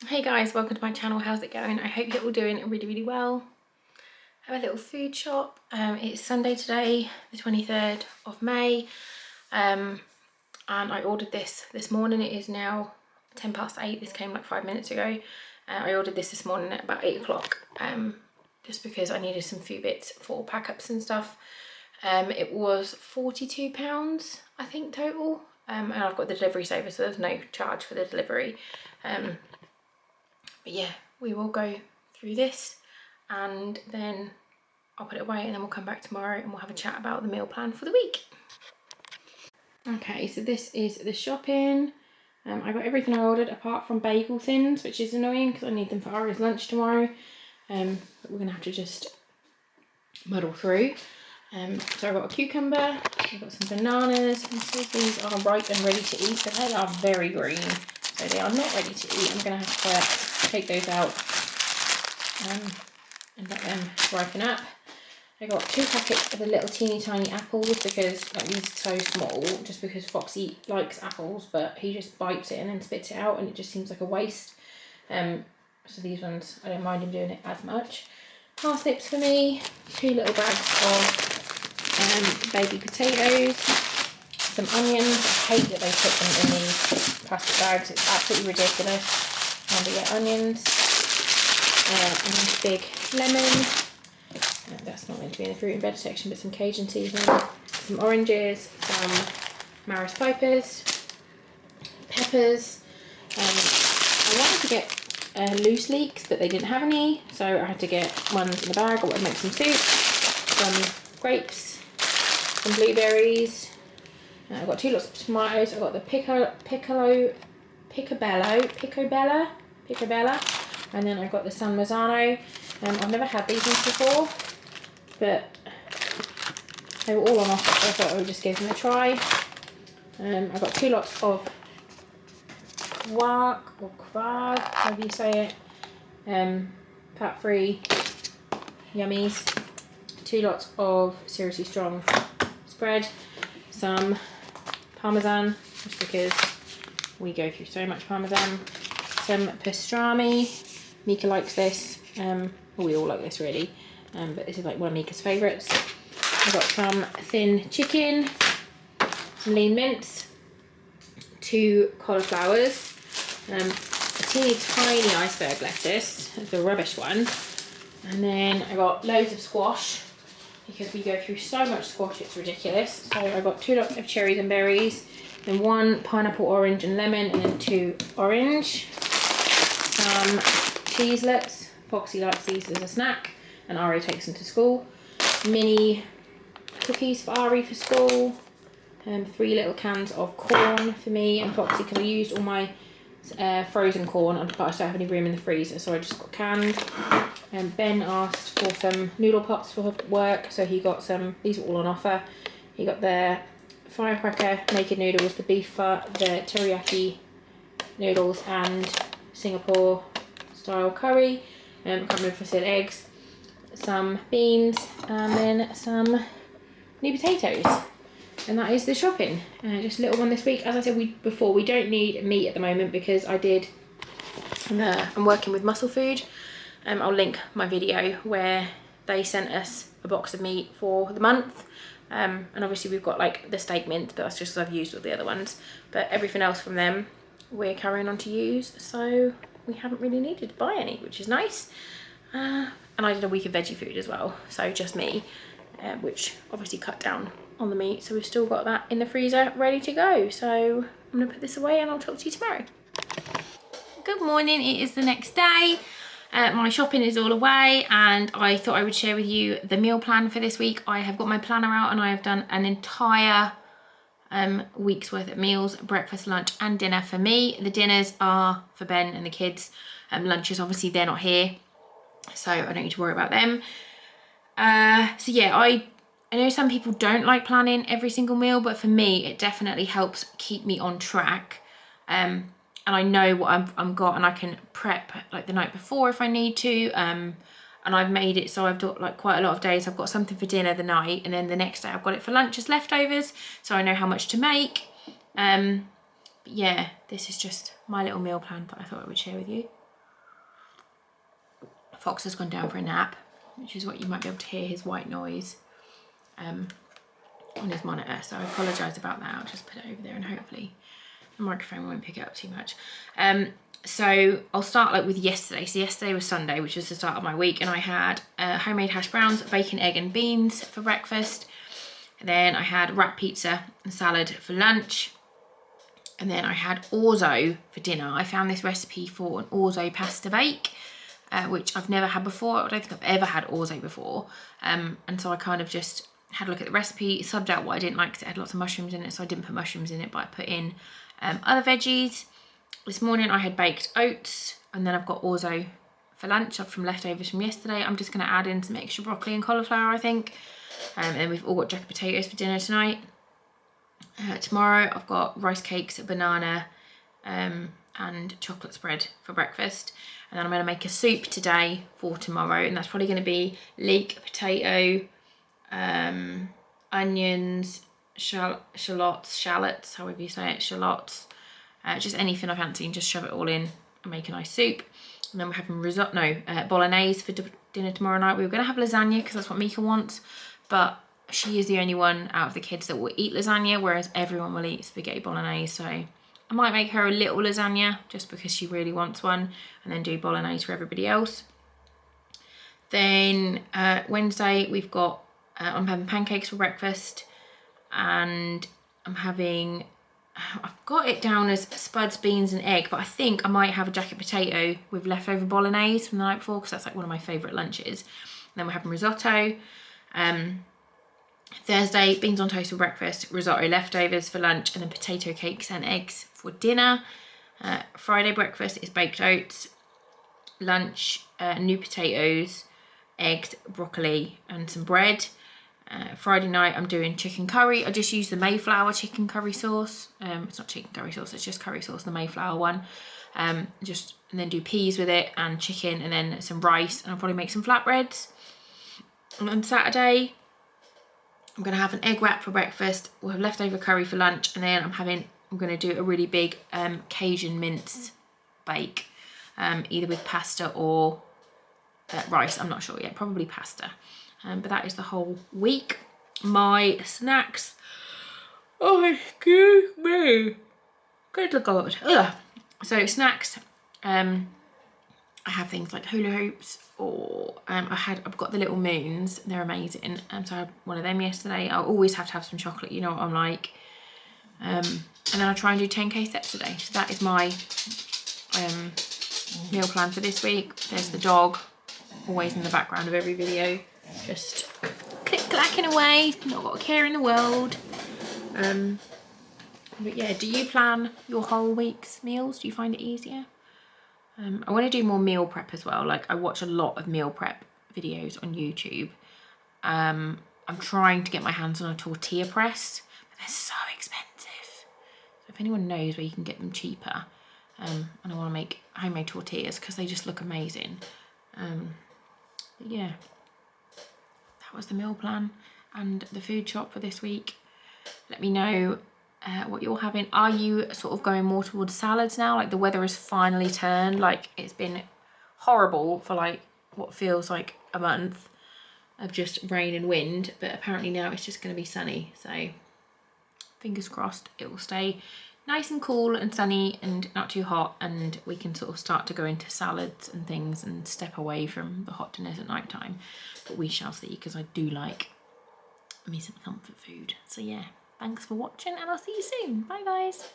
Hey guys, welcome to my channel. How's it going? I hope you're all doing really well. I have a little food shop. It's Sunday today, the 23rd of May, and I ordered this morning. It is now 8:10. This came like 5 minutes ago. I ordered this morning at about 8 o'clock, just because I needed some food bits for pack ups and stuff. It was £42 I think total, and I've got the delivery saver, so there's no charge for the delivery. But yeah, we will go through this and then I'll put it away, and then we'll come back tomorrow and we'll have a chat about the meal plan for the week. Okay, so this is the shopping. I got everything I ordered apart from bagel thins, which is annoying because I need them for Ari's lunch tomorrow. But we're gonna have to just muddle through. So I got a cucumber, I've got some bananas, and so these are ripe and ready to eat, but they are very green, so they are not ready to eat. I'm gonna have to take those out and let them ripen up. I got 2 packets of the little teeny tiny apples because like these are so small, just because Foxy likes apples, but he just bites it and then spits it out and it just seems like a waste. So these ones, I don't mind him doing it as much. Parsnips for me, 2 little bags of baby potatoes, some onions. I hate that they put them in these plastic bags, it's absolutely ridiculous. And we get onions, and a big lemon. That's not meant to be in the fruit and veg section, but some Cajun seasoning, some oranges, some Maris Pipers, peppers. I wanted to get loose leeks, but they didn't have any, so I had to get ones in the bag. I wanted to make some soup, some grapes, some blueberries. I've got 2 lots of tomatoes. I've got the picobello, and then I've got the San Marzano. I've never had these ones before, but they were all on offer, so I thought I would just give them a try. I've got 2 lots of quark, or quark, however you say it, fat-free yummies, 2 lots of seriously strong spread, some parmesan, just because we go through so much parmesan, some pastrami. Mika likes this. Well, we all like this really, but this is like one of Mika's favourites. I've got some thin chicken, some lean mince, 2 cauliflowers, a teeny tiny iceberg lettuce, the rubbish one, and then I got loads of squash because we go through so much squash, it's ridiculous. So I got 2 lots of cherries and berries, then 1 pineapple, orange and lemon, and then 2 orange. Some cheeselets. Foxy likes these as a snack and Ari takes them to school. Mini cookies for Ari for school. 3 little cans of corn for me and Foxy because I used all my frozen corn, but I don't have any room in the freezer, so I just got canned. Ben asked for some noodle pots for work, so he got some. These were all on offer. He got the firecracker naked noodles, the beef fat, the teriyaki noodles, and Singapore style curry. I can't remember if I said eggs, some beans, and then some new potatoes. And that is the shopping. Just a little one this week. As I said before, we don't need meat at the moment because I'm working with Muscle Food. I'll link my video where they sent us a box of meat for the month. And obviously we've got like the steak mint, but that's just because I've used all the other ones. But everything else from them, we're carrying on to use. So we haven't really needed to buy any, which is nice. And I did a week of veggie food as well. So just me, which obviously cut down on the meat, so we've still got that in the freezer ready to go. So I'm gonna put this away and I'll talk to you tomorrow. Good morning, it is the next day. My shopping is all away and I thought I would share with you the meal plan for this week. I have got my planner out and I have done an entire week's worth of meals, breakfast, lunch and dinner for me. The dinners are for Ben and the kids. Lunches, obviously they're not here, so I don't need to worry about them. So yeah, I know some people don't like planning every single meal, but for me, it definitely helps keep me on track. And I know what I'm got, and I can prep like the night before if I need to. And I've made it so I've got like quite a lot of days. I've got something for dinner the night, and then the next day I've got it for lunch as leftovers, so I know how much to make. But yeah, this is just my little meal plan that I thought I would share with you. Fox has gone down for a nap, which is what you might be able to hear, his white noise on his monitor. So I apologise about that. I'll just put it over there and hopefully the microphone won't pick it up too much. So I'll start like with yesterday. So yesterday was Sunday, which was the start of my week, and I had homemade hash browns, bacon, egg and beans for breakfast. And then I had wrap pizza and salad for lunch. And then I had orzo for dinner. I found this recipe for an orzo pasta bake, which I've never had before. I don't think I've ever had orzo before. And so I kind of just had a look at the recipe, subbed out what I didn't like because it had lots of mushrooms in it. So I didn't put mushrooms in it, but I put in other veggies. This morning I had baked oats, and then I've got orzo for lunch from leftovers from yesterday. I'm just going to add in some extra broccoli and cauliflower, I think. And we've all got jacket potatoes for dinner tonight. Tomorrow I've got rice cakes, a banana and chocolate spread for breakfast. And then I'm going to make a soup today for tomorrow, and that's probably going to be leek, potato, onions, shallots, however you say it, shallots, just anything I fancy, and just shove it all in and make a nice soup. And then we're having bolognese for dinner tomorrow night. We were going to have lasagna because that's what Mika wants, but she is the only one out of the kids that will eat lasagna, whereas everyone will eat spaghetti bolognese. So I might make her a little lasagna just because she really wants one, and then do bolognese for everybody else. Then Wednesday we've got, I'm having pancakes for breakfast, and I've got it down as Spazz, beans and egg, but I think I might have a jacket potato with leftover bolognese from the night before, because that's like one of my favourite lunches. And then we're having risotto. Thursday, beans on toast for breakfast, risotto leftovers for lunch, and then potato cakes and eggs for dinner. Friday breakfast is baked oats. Lunch, new potatoes, eggs, broccoli and some bread. Friday night I'm doing chicken curry. I just use the Mayflower chicken curry sauce. It's not chicken curry sauce, it's just curry sauce, the Mayflower one. And then do peas with it and chicken, and then some rice, and I'll probably make some flatbreads. And on Saturday I'm going to have an egg wrap for breakfast. We'll have leftover curry for lunch, and then I'm going to do a really big Cajun mince bake, either with pasta or rice. I'm not sure yet, probably pasta. But that is the whole week. My snacks, oh excuse me, good God. Ugh. So snacks, I have things like hula hoops, or I've got the little moons, they're amazing. So I had one of them yesterday. I always have to have some chocolate, you know what I'm like. And then I try and do 10k steps a day. So that is my meal plan for this week. There's the dog, always in the background of every video, just click-clacking away, not got a care in the world. But yeah, do you plan your whole week's meals? Do you find it easier? I want to do more meal prep as well. Like, I watch a lot of meal prep videos on YouTube. I'm trying to get my hands on a tortilla press, but they're so expensive. So if anyone knows where you can get them cheaper, and I want to make homemade tortillas because they just look amazing. But yeah, that was the meal plan and the food shop for this week. Let me know what you're having. Are you sort of going more towards salads now? Like, the weather has finally turned. Like, it's been horrible for like what feels like a month of just rain and wind, but apparently now it's just going to be sunny. So fingers crossed it will stay nice and cool and sunny and not too hot, and we can sort of start to go into salads and things and step away from the hot dinners at night time. But we shall see, because I do like me some comfort food. So yeah, thanks for watching, and I'll see you soon. Bye guys.